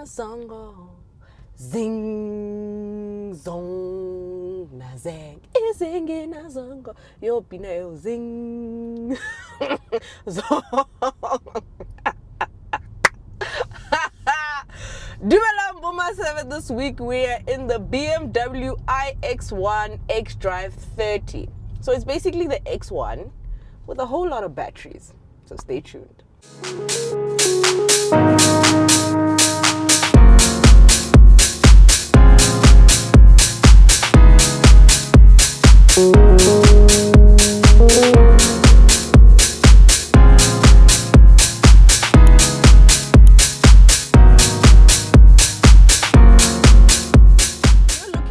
zongo. Zing zong na zang. Izing zongo. Yo pina zing zong. Dumelang Boma 7. This week we are in the BMW iX1 xDrive 30. So it's basically the X1 with a whole lot of batteries. So stay tuned.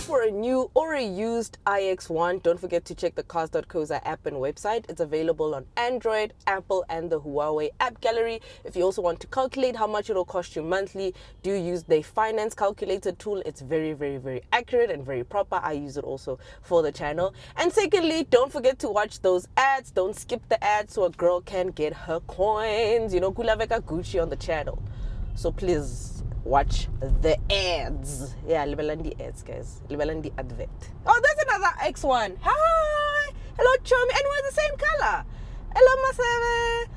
For a new or a used iX1, don't forget to check the cars.coza app and website. It's available on Android, Apple, and the Huawei App Gallery. If you also want to calculate how much it'll cost you monthly, do use the finance calculator tool. It's very, very, very accurate and very proper. I use it also for the channel. And secondly, don't forget to watch those ads. Don't skip the ads so a girl can get her coins. You know, kulaveka Gucci on the channel. So please watch the ads. Yeah, Libalandi ads, guys. Libalandi advert. Oh, there's another X1. Hi. Hello, Chomi. And we're the same color. Hello, Masave.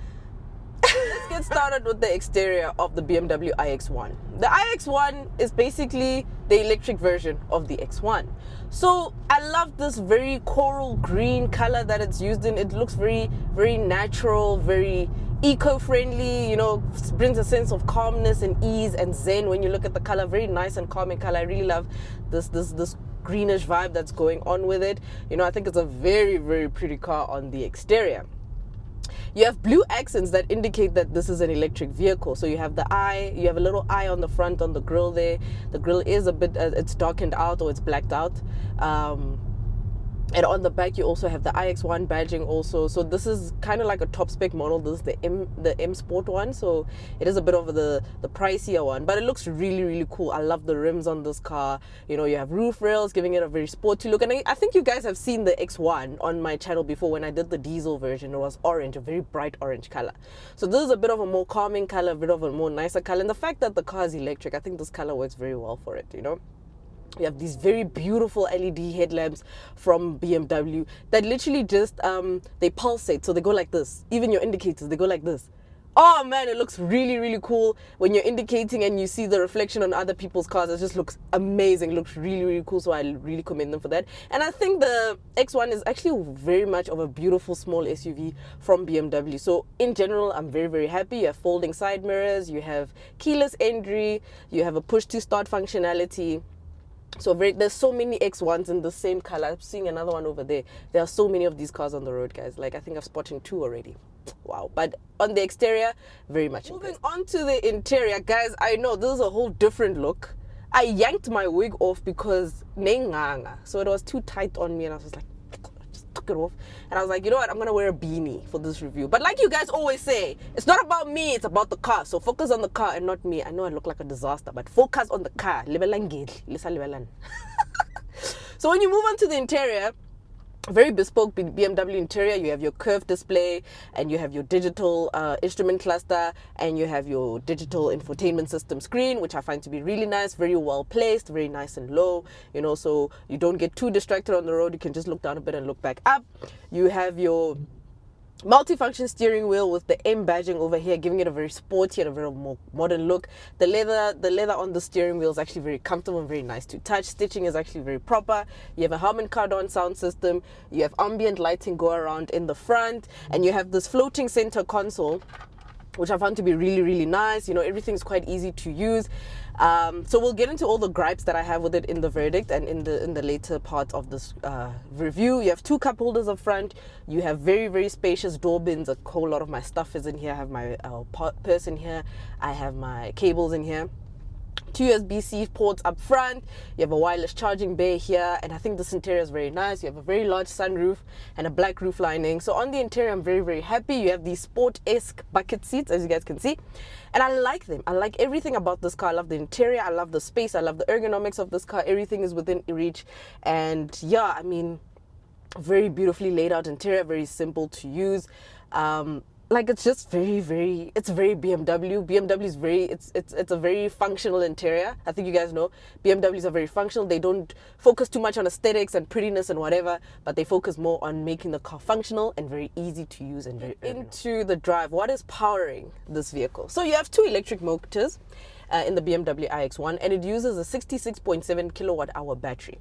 Let's get started with the exterior of the BMW iX1. The iX1 is basically the electric version of the X1. So I love this very coral green color that it's used in. It looks very, very natural, very eco-friendly, you know, brings a sense of calmness and ease and zen when you look at the color. Very nice and calming color. I really love this greenish vibe that's going on with it. You know, I think it's a very, very pretty car on the exterior. You have blue accents that indicate that this is an electric vehicle. So you have the eye, you have a little eye on the front on the grille there. The grille is a bit, it's darkened out or it's blacked out. And on the back, you also have the iX1 badging also. So this is kind of like a top spec model. This is the M Sport one. So it is a bit of the pricier one, but it looks really, really cool. I love the rims on this car. You know, you have roof rails, giving it a very sporty look. And I think you guys have seen the X1 on my channel before when I did the diesel version. It was orange, a very bright orange color. So this is a bit of a more calming color, a bit of a more nicer color. And the fact that the car is electric, I think this color works very well for it, you know. You have these very beautiful LED headlamps from BMW that literally just, they pulsate. So they go like this. Even your indicators, they go like this. Oh man, it looks really, really cool. When you're indicating and you see the reflection on other people's cars, it just looks amazing. It looks really, really cool. So I really commend them for that. And I think the X1 is actually very much of a beautiful small SUV from BMW. So in general, I'm very, very happy. You have folding side mirrors. You have keyless entry. You have a push to start functionality. So there's so many X1s in the same color. I'm seeing another one over there. There are so many of these cars on the road, guys. Like, I think I've spotted 2 already. Wow. But on the exterior, very much moving on to the interior, guys. I know this is a whole different look. I yanked my wig off because nenganga, so it was too tight on me, and I was just like, took it off, and I was like, you know what, I'm gonna wear a beanie for this review. But like you guys always say, it's not about me, it's about the car. So focus on the car and not me. I know I look like a disaster, but focus on the car. So when you move on to the interior, very bespoke BMW interior. You have your curved display, and you have your digital instrument cluster, and you have your digital infotainment system screen, which I find to be really nice, very well placed, very nice and low, you know, so you don't get too distracted on the road. You can just look down a bit and look back up. You have your multifunction steering wheel with the M badging over here, giving it a very sporty and a very more modern look. The leather on the steering wheel is actually very comfortable and very nice to touch. Stitching is actually very proper. You have a Harman Kardon sound system. You have ambient lighting go around in the front, and you have this floating center console, which I found to be really, really nice. You know, everything's quite easy to use. So we'll get into all the gripes that I have with it in the verdict and in the later part of this review. You have 2 cup holders up front. You have very, very spacious door bins. A whole lot of my stuff is in here. I have my purse in here. I have my cables in here. 2 USB-C ports up front. You have a wireless charging bay here, and I think this interior is very nice. You have a very large sunroof and a black roof lining. So on the interior, I'm very, very happy. You have these sport-esque bucket seats, as you guys can see, and I like them. I like everything about this car. I love the interior. I love the space. I love the ergonomics of this car. Everything is within reach, and yeah, I mean, very beautifully laid out interior, very simple to use. like it's just it's very BMW. BMW is very it's a very functional interior. I think you guys know BMWs are very functional. They don't focus too much on aesthetics and prettiness and whatever, but they focus more on making the car functional and very easy to use and very into the drive. What is powering this vehicle? So you have two electric motors in the BMW iX1, and it uses a 66.7 kilowatt hour battery.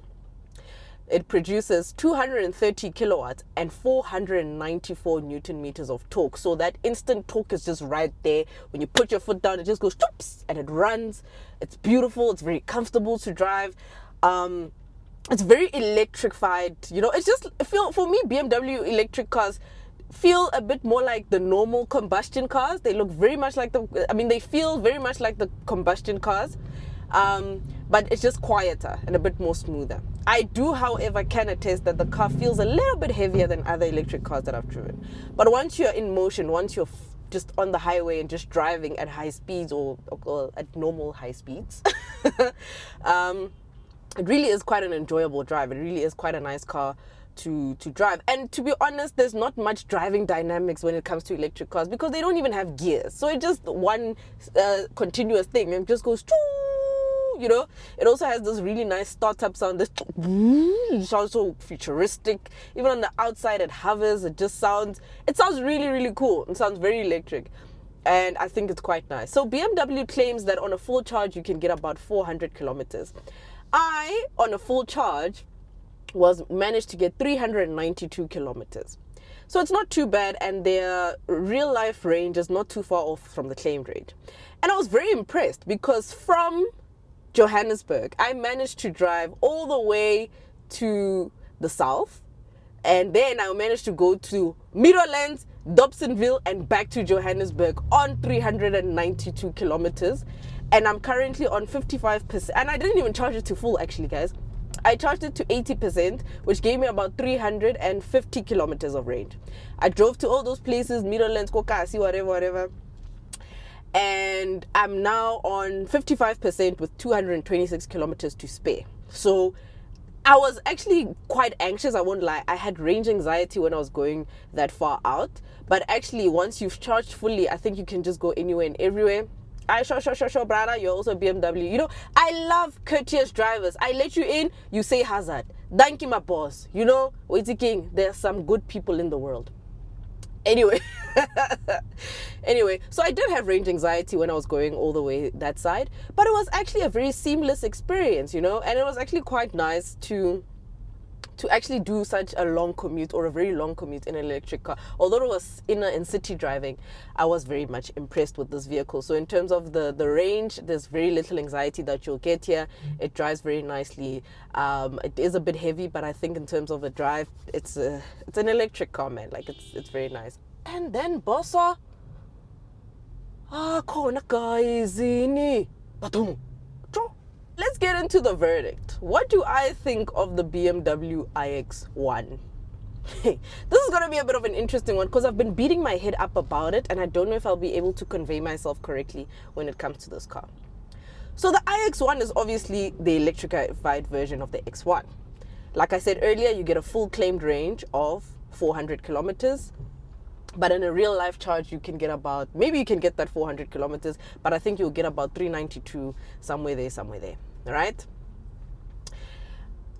It produces 230 kilowatts and 494 newton meters of torque. So that instant torque is just right there. When you put your foot down, it just goes stoops and it runs. It's beautiful. It's very comfortable to drive. It's very electrified. You know, it's just for me, BMW electric cars feel a bit more like the normal combustion cars. They look very much like they feel very much like the combustion cars. But it's just quieter and a bit more smoother. I do, however, can attest that the car feels a little bit heavier than other electric cars that I've driven. But once you're in motion, once you're just on the highway and just driving at high speeds or at normal high speeds, it really is quite an enjoyable drive. It really is quite a nice car to drive. And to be honest, there's not much driving dynamics when it comes to electric cars because they don't even have gears. So it's just one continuous thing and it just goes, you know. It also has this really nice startup sound. This it's also futuristic. Even on the outside, it hovers. It sounds really, really cool. It sounds very electric. And I think it's quite nice. So BMW claims that on a full charge, you can get about 400 kilometers. I, on a full charge, managed to get 392 kilometers. So it's not too bad, and their real life range is not too far off from the claimed range. And I was very impressed because from Johannesburg, I managed to drive all the way to the south, and then I managed to go to Meadowlands, Dobsonville, and back to Johannesburg on 392 kilometers. And I'm currently on 55%, and I didn't even charge it to full, actually, guys. I charged it to 80%, which gave me about 350 kilometers of range. I drove to all those places, Meadowlands, Kokasi, whatever. And I'm now on 55% with 226 kilometers to spare. So I was actually quite anxious, I won't lie. I had range anxiety when I was going that far out. But actually, once you've charged fully, I think you can just go anywhere and everywhere. Sure, brother, you're also BMW. You know, I love courteous drivers. I let you in, you say hazard. Thank you, my boss. You know, Waity King, there's some good people in the world. Anyway, so I did have range anxiety when I was going all the way that side, but it was actually a very seamless experience, you know, and it was actually quite nice to actually do such a long commute or a very long commute in an electric car. Although it was inner and city driving, I was very much impressed with this vehicle. So in terms of the range, there's very little anxiety that you'll get here. It drives very nicely. It is a bit heavy, but I think in terms of a drive, it's an electric car, man. Like it's very nice. And then bossa, khona guys, batum. Let's get into the verdict. What do I think of the BMW iX1? This is going to be a bit of an interesting one because I've been beating my head up about it and I don't know if I'll be able to convey myself correctly when it comes to this car. So the iX1 is obviously the electrified version of the X1. Like I said earlier, you get a full claimed range of 400 kilometers. But in a real life charge, you can get maybe you can get that 400 kilometers, but I think you'll get about 392 somewhere there. All right.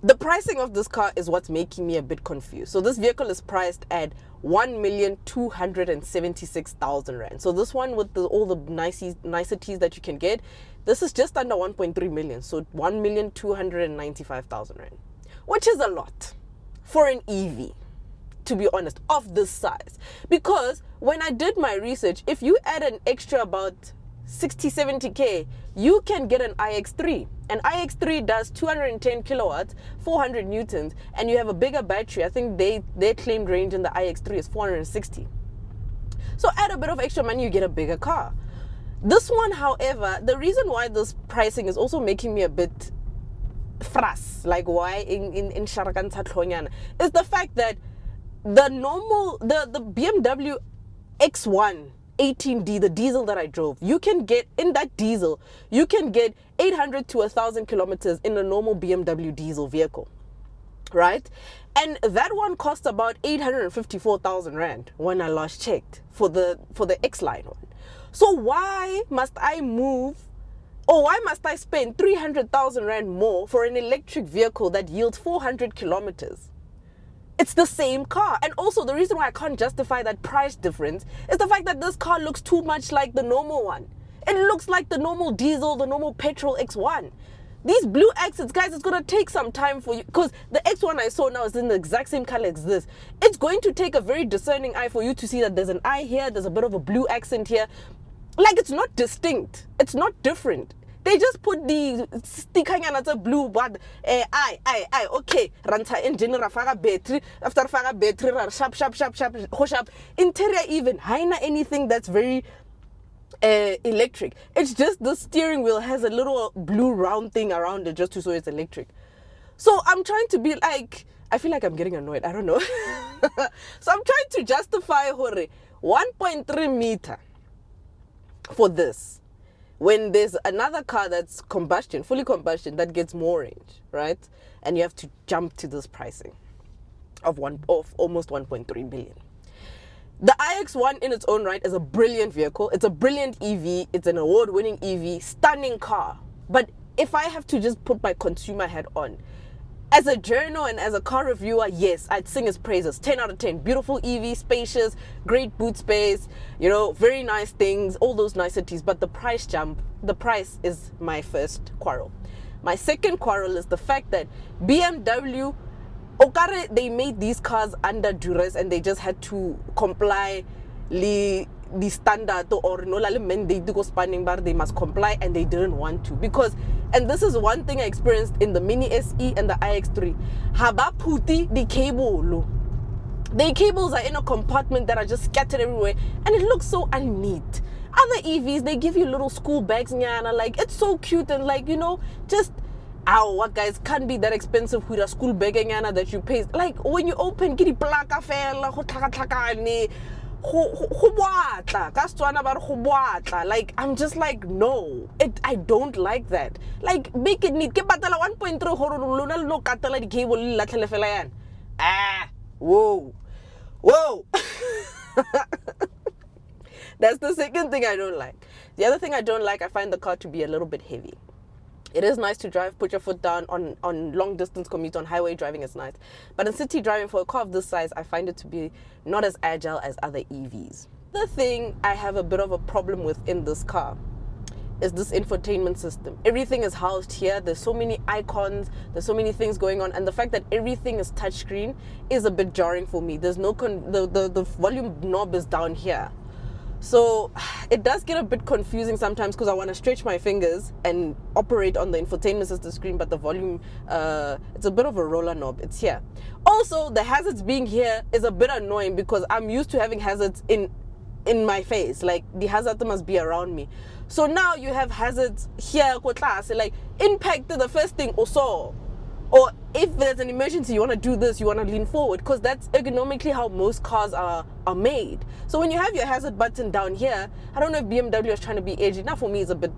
The pricing of this car is what's making me a bit confused. So this vehicle is priced at 1,276,000 rand. So this one with all the niceties that you can get, this is just under 1.3 million. So 1,295,000 rand, which is a lot for an EV, to be honest, of this size. Because when I did my research, if you add an extra about 60-70k, you can get an iX3. An iX3 does 210 kilowatts, 400 newtons, and you have a bigger battery. I think their claimed range in the iX3 is 460. So add a bit of extra money, you get a bigger car. This one, however, the reason why this pricing is also making me a bit fras, like why in Sharakan Tatlonyana, is the fact that the BMW X1 18D, the diesel that I drove, you can get, in that diesel, you can get 800 to 1,000 kilometers in a normal BMW diesel vehicle. right? And that one cost about 854,000 rand when I last checked for the X line one. So why must I move, or why must I spend 300,000 rand more for an electric vehicle that yields 400 kilometers? It's the same car. And also the reason why I can't justify that price difference is the fact that this car looks too much like the normal one. It looks like the normal diesel, the normal petrol X1. These blue exits, guys, it's going to take some time for you, because the X1 I saw now is in the exact same color as this. It's going to take a very discerning eye for you to see that there's an eye here, there's a bit of a blue accent here. Like, it's not distinct. It's not different. They just put the sticker as a blue, but okay. Ranta engine, rafaga battery, after faga battery, sharp. Interior even, haina anything that's very electric. It's just the steering wheel has a little blue round thing around it just to show it's electric. So I'm trying to be like, I feel like I'm getting annoyed. I don't know. So I'm trying to justify 1.3 meter for this, when there's another car that's fully combustion, that gets more range, right? And you have to jump to this pricing of almost 1.3 billion. The iX1 in its own right is a brilliant vehicle. It's a brilliant EV. It's an award-winning EV, stunning car. But if I have to just put my consumer hat on, as a journal and as a car reviewer, yes, I'd sing its praises. 10 out of 10. Beautiful EV, spacious, great boot space, very nice things, all those niceties. But the price is my first quarrel. My second quarrel is the fact that BMW, they made these cars under duress and they just had to comply the standard, or no they do go spanning bar, they must comply, and they didn't want to, because, and this is one thing I experienced in the Mini SE and the iX3, haba puti the cable. The cables are in a compartment that are just scattered everywhere, and it looks so unneat. Other EVs, they give you little school bags, nyana, like, it's so cute, and like, just what guys, can't be that expensive with a school bag nyana that you pay. Like, when you open, get the plaka fela, like, I'm just like, no, I don't like that. Like, make it neat. 1.3 no katala di cable la telefela yan. Whoa. That's the second thing I don't like. The other thing I don't like, I find the car to be a little bit heavy. It is nice to drive, put your foot down on long distance commute, on highway driving is nice. But in city driving for a car of this size, I find it to be not as agile as other EVs. The thing I have a bit of a problem with in this car is this infotainment system. Everything is housed here. There's so many icons, there's so many things going on, and the fact that everything is touchscreen is a bit jarring for me. There's no the volume knob is down here. So it does get a bit confusing sometimes, because I want to stretch my fingers and operate on the infotainment system screen, but the volume, it's a bit of a roller knob. It's here. Also, the hazards being here is a bit annoying, because I'm used to having hazards in my face. Like, the hazard must be around me. So now you have hazards here, like impact to the first thing also. Or if there's an emergency, you want to do this, you want to lean forward, because that's ergonomically how most cars are made. So when you have your hazard button down here, I don't know if BMW is trying to be edgy. Now for me, it's a bit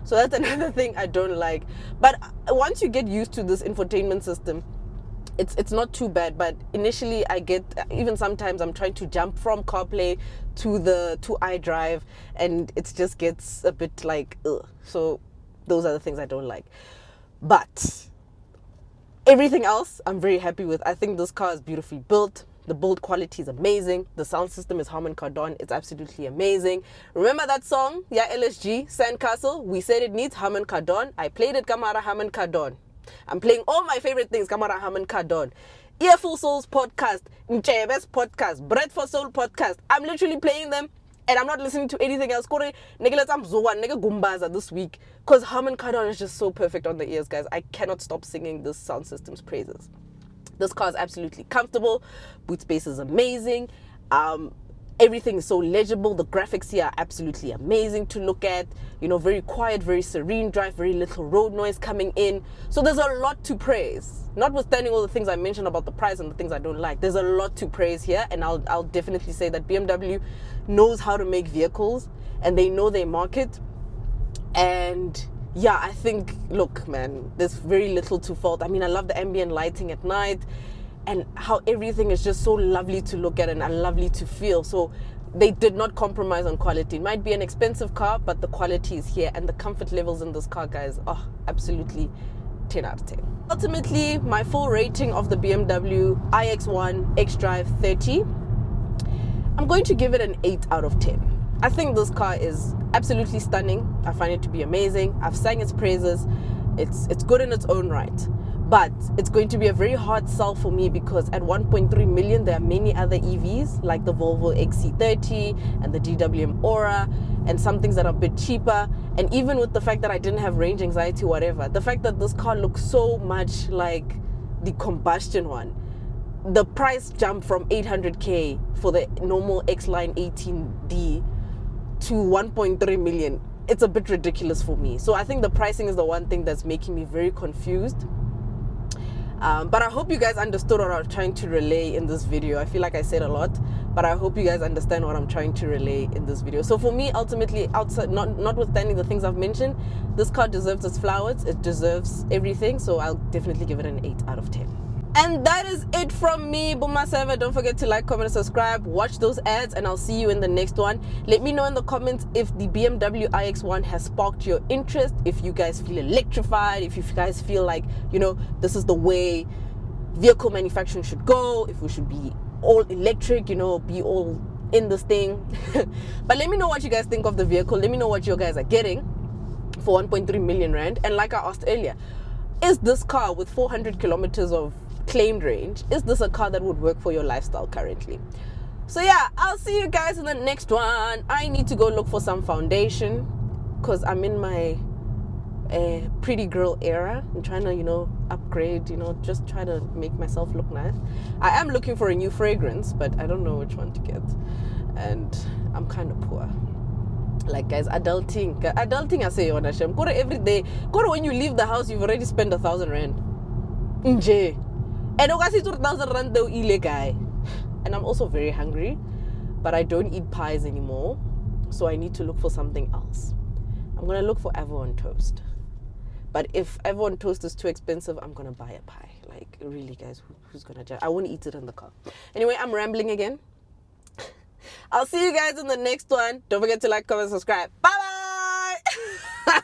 So that's another thing I don't like. But once you get used to this infotainment system, it's not too bad. But initially, even sometimes I'm trying to jump from CarPlay to iDrive, and it just gets a bit like So those are the things I don't like. But everything else I'm very happy with. I think this car is beautifully built. The build quality is amazing. The sound system is Harman Kardon. It's absolutely amazing. Remember that song? Yeah, LSG, Sandcastle. We said it needs Harman Kardon. I played it, Kamara Harman Kardon. I'm playing all my favorite things, Kamara Harman Kardon. Earful Souls podcast, Mchebe's podcast, Bread for Soul podcast. I'm literally playing them, and I'm not listening to anything else. This week, because Harman Kardon is just so perfect on the ears, guys. I cannot stop singing this sound system's praises. This car is absolutely comfortable. Boot space is amazing. Everything is so legible. The graphics here are absolutely amazing to look at. Very quiet, very serene drive, very little road noise coming in. So there's a lot to praise. Notwithstanding all the things I mentioned about the price and the things I don't like, there's a lot to praise here. And I'll definitely say that BMW knows how to make vehicles, and they know their market. And yeah, I think, look, man, there's very little to fault. I mean, I love the ambient lighting at night and how everything is just so lovely to look at and lovely to feel. So they did not compromise on quality. It might be an expensive car, but the quality is here, and the comfort levels in this car, guys, oh, absolutely 10 out of 10. Ultimately, my full rating of the BMW iX1 xDrive 30, I'm going to give it an 8 out of 10. I think this car is absolutely stunning. I find it to be amazing. I've sang its praises. It's good in its own right. But it's going to be a very hard sell for me because at 1.3 million, there are many other EVs like the Volvo XC30 and the GWM Aura and some things that are a bit cheaper. And even with the fact that I didn't have range anxiety, whatever, the fact that this car looks so much like the combustion one, the price jumped from 800k for the normal X-Line 18D to 1.3 million. It's a bit ridiculous for me. So I think the pricing is the one thing that's making me very confused. But I hope you guys understood what I was trying to relay in this video. I feel like I said a lot, but I hope you guys understand what I'm trying to relay in this video. So for me, ultimately, outside, notwithstanding the things I've mentioned, this car deserves its flowers. It deserves everything. So I'll definitely give it an 8 out of 10. And that is it from me, Buma Server. Don't forget to like, comment, and subscribe. Watch those ads, and I'll see you in the next one. Let me know in the comments if the BMW iX1 has sparked your interest, if you guys feel electrified, if you guys feel like, you know, this is the way vehicle manufacturing should go, if we should be all electric, you know, be all in this thing. But let me know what you guys think of the vehicle. Let me know what you guys are getting for 1.3 million rand. And like I asked earlier, is this car with 400 kilometers of claimed range, is this a car that would work for your lifestyle currently? So yeah, I'll see you guys in the next one. I need to go look for some foundation because I'm in my pretty girl era. I'm trying to, you know, upgrade, you know, just try to make myself look nice. I am looking for a new fragrance, but I don't know which one to get, and I'm kind of poor. Like, guys, adulting I say on a shame. Every day, when you leave the house, you've already spent 1,000 rand. Nje. And I see 2,000 rand though ile guy. And I'm also very hungry, but I don't eat pies anymore, so I need to look for something else. I'm gonna look for Avon toast. But if Avon toast is too expensive, I'm gonna buy a pie. Like, really, guys, who's gonna judge? I won't eat it in the car. Anyway, I'm rambling again. I'll see you guys in the next one. Don't forget to like, comment, subscribe. Bye bye.